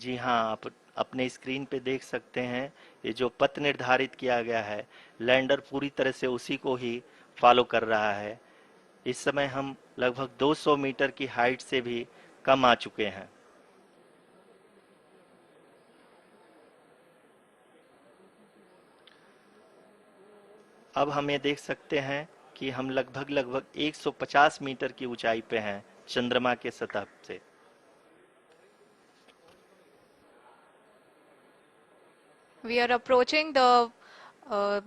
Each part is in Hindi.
जी हाँ, आप अपने स्क्रीन पे देख सकते हैं। ये जो पथ निर्धारित किया गया है, लैंडर पूरी तरह से उसी को ही फॉलो कर रहा है। इस समय हम लगभग 200 मीटर की हाइट से भी कम आ चुके हैं। अब हम ये देख सकते हैं कि हम लगभग लगभग 150 मीटर की ऊंचाई पे हैं चंद्रमा के सतह से। We are approaching the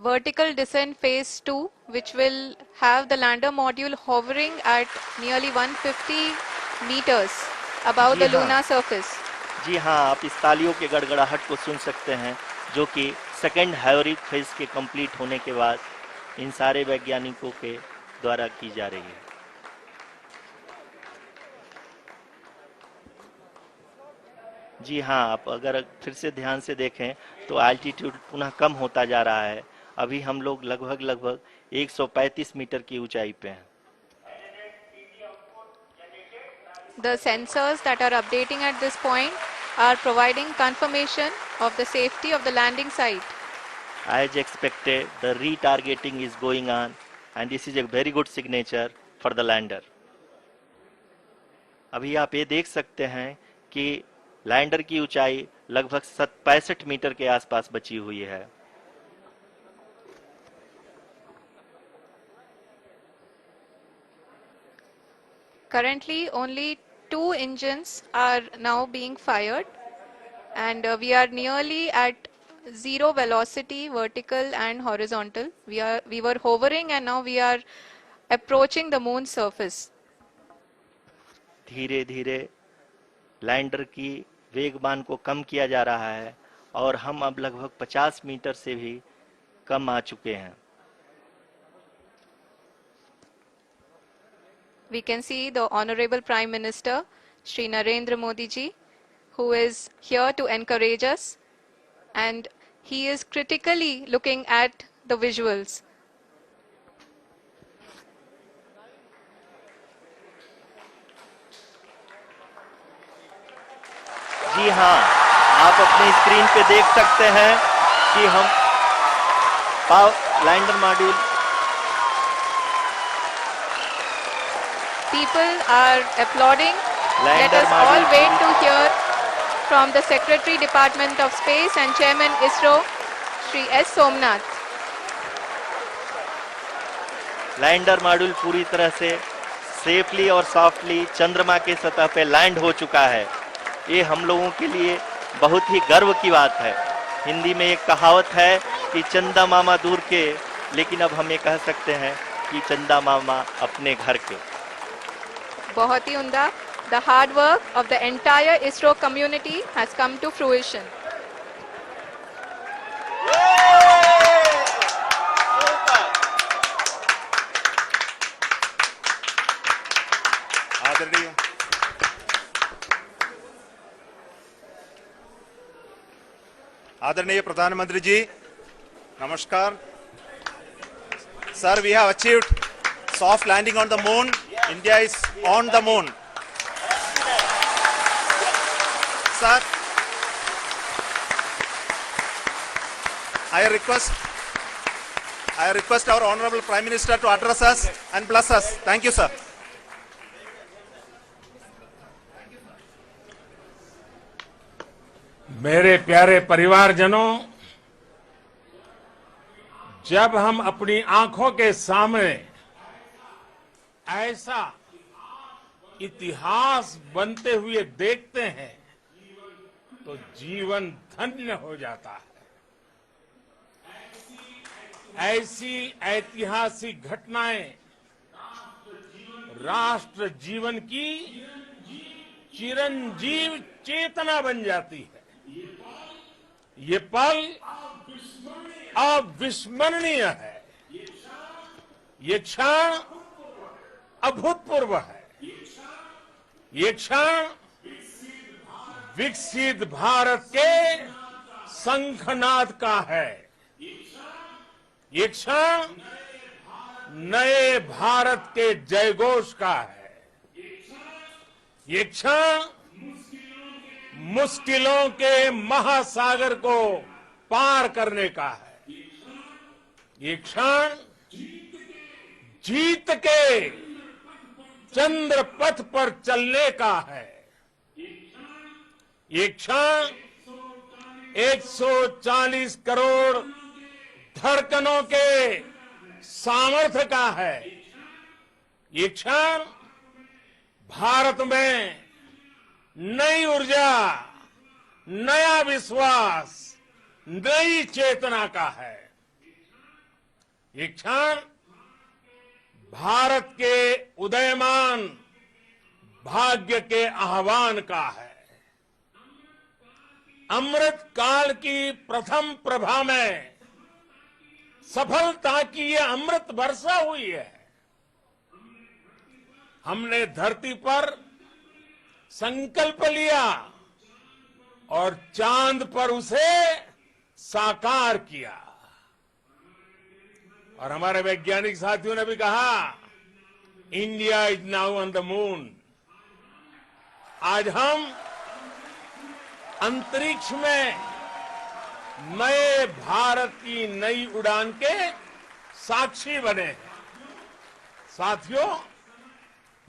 vertical descent phase 2, which will have the lander module hovering at nearly 150 meters above ji the हाँ, lunar surface. जी हाँ, आप इस तालियों के गड़गड़ाहट को सुन सकते हैं, जो कि सेकंड हाइब्रिड फेज के कंप्लीट होने के बाद इन सारे वैज्ञानिकों के द्वारा की जा रही है। जी हाँ, आप अगर फिर से ध्यान से देखें तो एल्टीट्यूड पुनः कम होता जा रहा है। अभी हम लोग लगभग लगभग 135 मीटर की ऊंचाई पे हैं। The sensors that are updating at this point are providing confirmation of the safety of the landing site. As expected, the retargeting is going on, and this is a very good signature for the lander. अभी आप ये देख सकते हैं कि लैंडर की ऊंचाई लगभग 65 मीटर के आसपास बची हुई है। Currently, only 2 engines are now being fired, and we are nearly at zero velocity, vertical and horizontal. We were hovering, and now we are approaching the moon's surface. धीरे धीरे लैंडर की वेगमान को कम किया जा रहा है और हम अब लगभग 50 मीटर से भी कम आ चुके हैं। We can see the Honorable Prime Minister, Shri Narendra Modi ji, who is here to encourage us, and he is critically looking at the visuals. जी हाँ, आप अपने स्क्रीन पे देख सकते हैं कि हम lander module. People are applauding. Let lander us all module wait to hear from the Secretary Department of Space and Chairman ISRO, Shri S. Somnath. Lander module पूरी तरह से सेफली और सॉफ्टली चंद्रमा के सतह पे लैंड हो चुका है। ये हम लोगों के लिए बहुत ही गर्व की बात है। हिंदी में एक कहावत है कि चंदा मामा दूर के, लेकिन अब हम ये कह सकते हैं कि चंदा मामा अपने घर के। बहुत ही उम्दा. The hard work of the entire ISRO community has come to fruition. आदरणीय आदरणीय प्रधानमंत्री जी, नमस्कार. Sir, we have achieved soft landing on the moon. India is on the moon. Sir, I request our Honorable Prime Minister to address us and bless us. Thank you, sir. मेरे प्यारे परिवारजनों, जब हम अपनी आंखों के सामने ऐसा इतिहास बनते हुए देखते हैं तो जीवन धन्य हो जाता है। ऐसी ऐतिहासिक घटनाएं राष्ट्र जीवन की चिरंजीव चेतना बन जाती है। ये पल अविस्मरणीय है। ये क्षण अभूतपूर्व है। ये क्षण विकसित भारत के शंखनाद का है। ये क्षण नए भारत के जयघोष का है। ये क्षण मुश्किलों के महासागर को पार करने का है। ये क्षण जीत के चंद्र पथ पर चलने का है। ये क्षण 140 करोड़ धड़कनों के सामर्थ्य का है। ये क्षण भारत में नई ऊर्जा, नया विश्वास, नई चेतना का है। ये क्षण भारत के उदयमान भाग्य के आह्वान का है। अमृत काल की प्रथम प्रभा में सफलता की ये अमृत वर्षा हुई है। हमने धरती पर संकल्प लिया और चांद पर उसे साकार किया। और हमारे वैज्ञानिक साथियों ने भी कहा, India is now on the moon. आज हम अंतरिक्ष में नए भारत की नई उड़ान के साक्षी बने हैं। साथियों,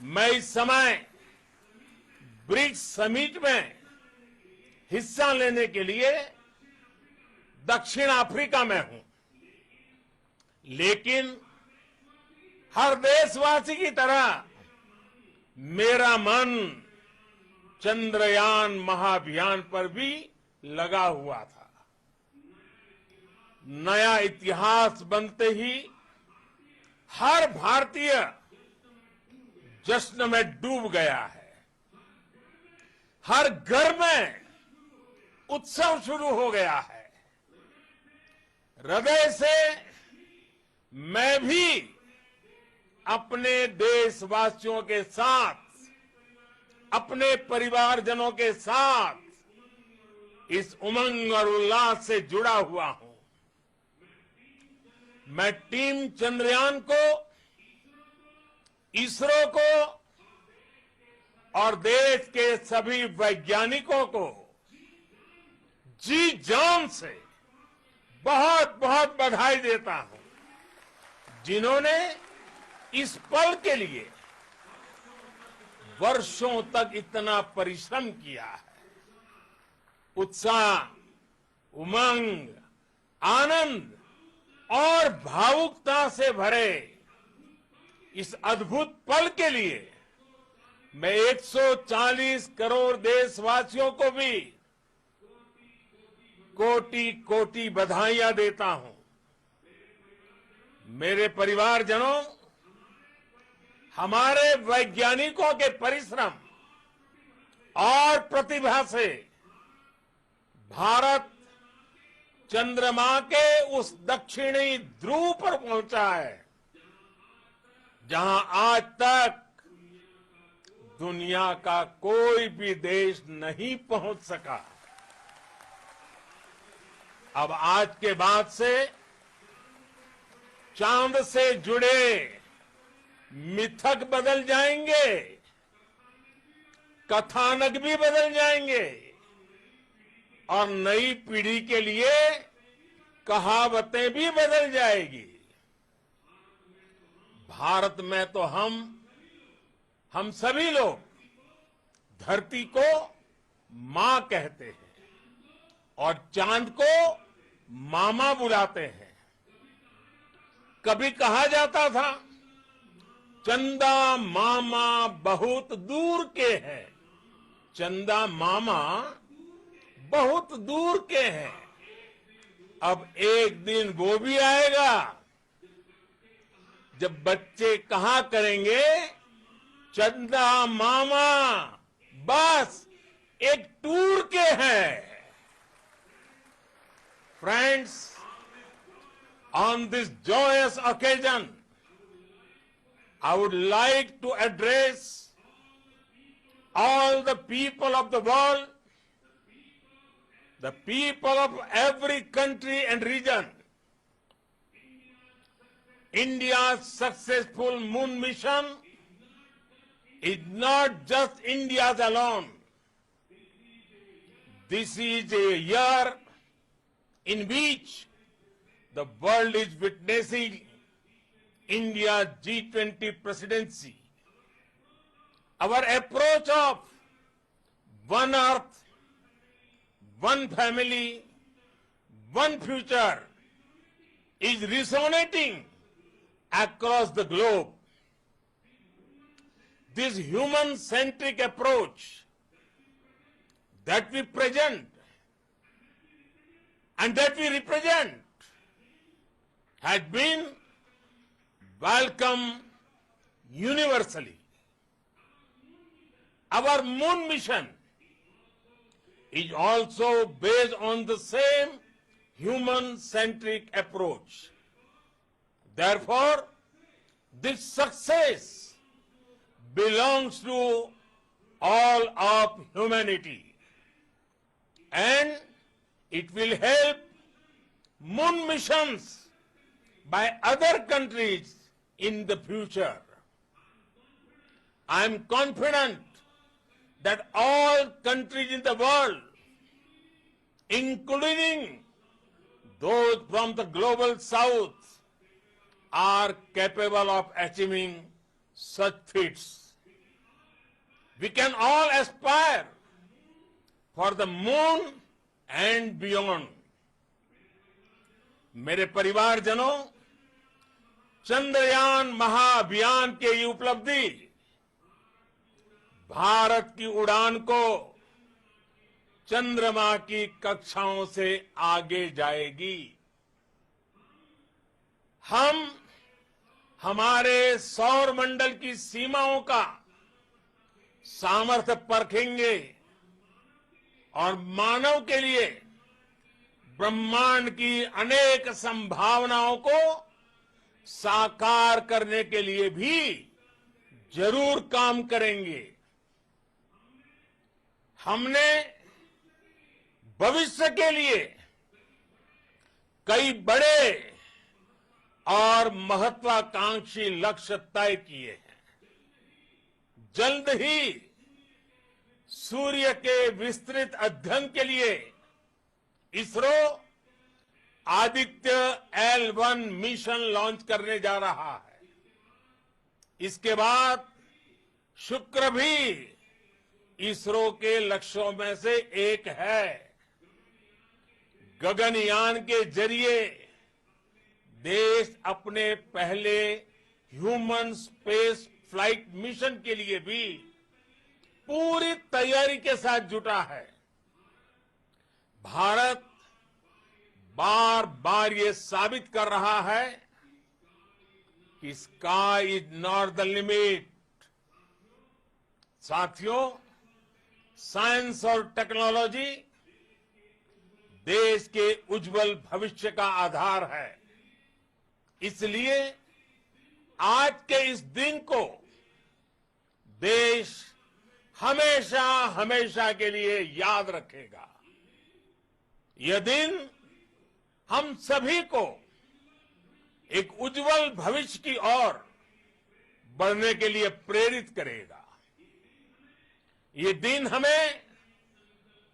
मैं इस समय ब्रिक्स समिट में हिस्सा लेने के लिए दक्षिण अफ्रीका में हूं, लेकिन हर देशवासी की तरह मेरा मन चंद्रयान महाअभियान पर भी लगा हुआ था। नया इतिहास बनते ही हर भारतीय जश्न में डूब गया है। हर घर में उत्सव शुरू हो गया है। हृदय से मैं भी अपने देशवासियों के साथ, अपने परिवारजनों के साथ इस उमंग और उल्लास से जुड़ा हुआ हूं। मैं टीम चंद्रयान को, इसरो को और देश के सभी वैज्ञानिकों को जी जान से बहुत बहुत बधाई देता हूं, जिन्होंने इस पल के लिए वर्षों तक इतना परिश्रम किया है। उत्साह, उमंग, आनंद और भावुकता से भरे इस अद्भुत पल के लिए मैं 140 करोड़ देशवासियों को भी कोटि कोटि बधाइयां देता हूं। मेरे परिवारजनों, हमारे वैज्ञानिकों के परिश्रम और प्रतिभा से भारत चंद्रमा के उस दक्षिणी ध्रुव पर पहुंचा है, जहां आज तक दुनिया का कोई भी देश नहीं पहुंच सका। अब आज के बाद से चांद से जुड़े मिथक बदल जाएंगे, कथानक भी बदल जाएंगे और नई पीढ़ी के लिए कहावतें भी बदल जाएगी। भारत में तो हम सभी लोग धरती को मां कहते हैं और चांद को मामा बुलाते हैं। कभी कहा जाता था, चंदा मामा बहुत दूर के हैं। चंदा मामा बहुत दूर के हैं। अब एक दिन वो भी आएगा जब बच्चे कहा करेंगे, चंदा मामा बस एक टूर के हैं। Friends, on this joyous occasion, I would like to address all the people of the world, the people of every country and region. India's successful moon mission is not just India's alone. This is a year in which the world is witnessing India's G20 presidency. Our approach of one earth, one family, one future is resonating across the globe. This human-centric approach that we present and that we represent has been welcomed universally. Our moon mission is also based on the same human-centric approach. Therefore, this success belongs to all of humanity, and it will help moon missions by other countries in the future. I am confident that all countries in the world, including those from the global south, are capable of achieving such feats. We can all aspire for the moon and beyond. मेरे परिवारजनों, चंद्रयान महाअभियान के ये उपलब्धि भारत की उड़ान को चंद्रमा की कक्षाओं से आगे जाएगी। हम हमारे सौर मंडल की सीमाओं का सामर्थ्य परखेंगे और मानव के लिए ब्रह्मांड की अनेक संभावनाओं को साकार करने के लिए भी जरूर काम करेंगे। हमने भविष्य के लिए कई बड़े और महत्वाकांक्षी लक्ष्य तय किए हैं। जल्द ही सूर्य के विस्तृत अध्ययन के लिए ISRO Aditya L1 mission launch करने जा रहा है। इसके बाद शुक्र भी इसरो के लक्ष्यों में से एक है। गगनयान के जरिए देश अपने पहले ह्यूमन स्पेस फ्लाइट मिशन के लिए भी पूरी तैयारी के साथ जुटा है। भारत बार बार ये साबित कर रहा है कि sky is not the limit. साथियों, साइंस और टेक्नोलॉजी देश के उज्जवल भविष्य का आधार है। इसलिए आज के इस दिन को देश हमेशा हमेशा के लिए याद रखेगा। यह दिन हम सभी को एक उज्जवल भविष्य की ओर बढ़ने के लिए प्रेरित करेगा। ये दिन हमें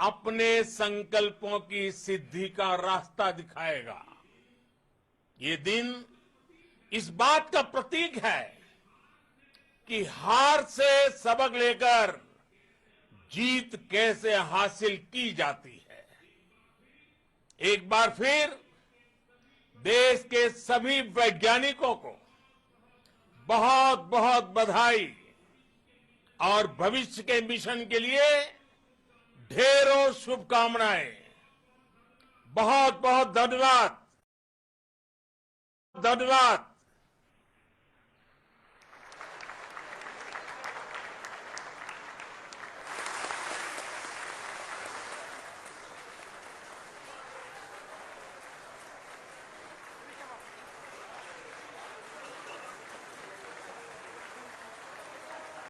अपने संकल्पों की सिद्धि का रास्ता दिखाएगा। ये दिन इस बात का प्रतीक है कि हार से सबक लेकर जीत कैसे हासिल की जाती है। एक बार फिर देश के सभी वैज्ञानिकों को बहुत बहुत बधाई और भविष्य के मिशन के लिए ढेरों शुभकामनाएं। बहुत बहुत धन्यवाद। धन्यवाद।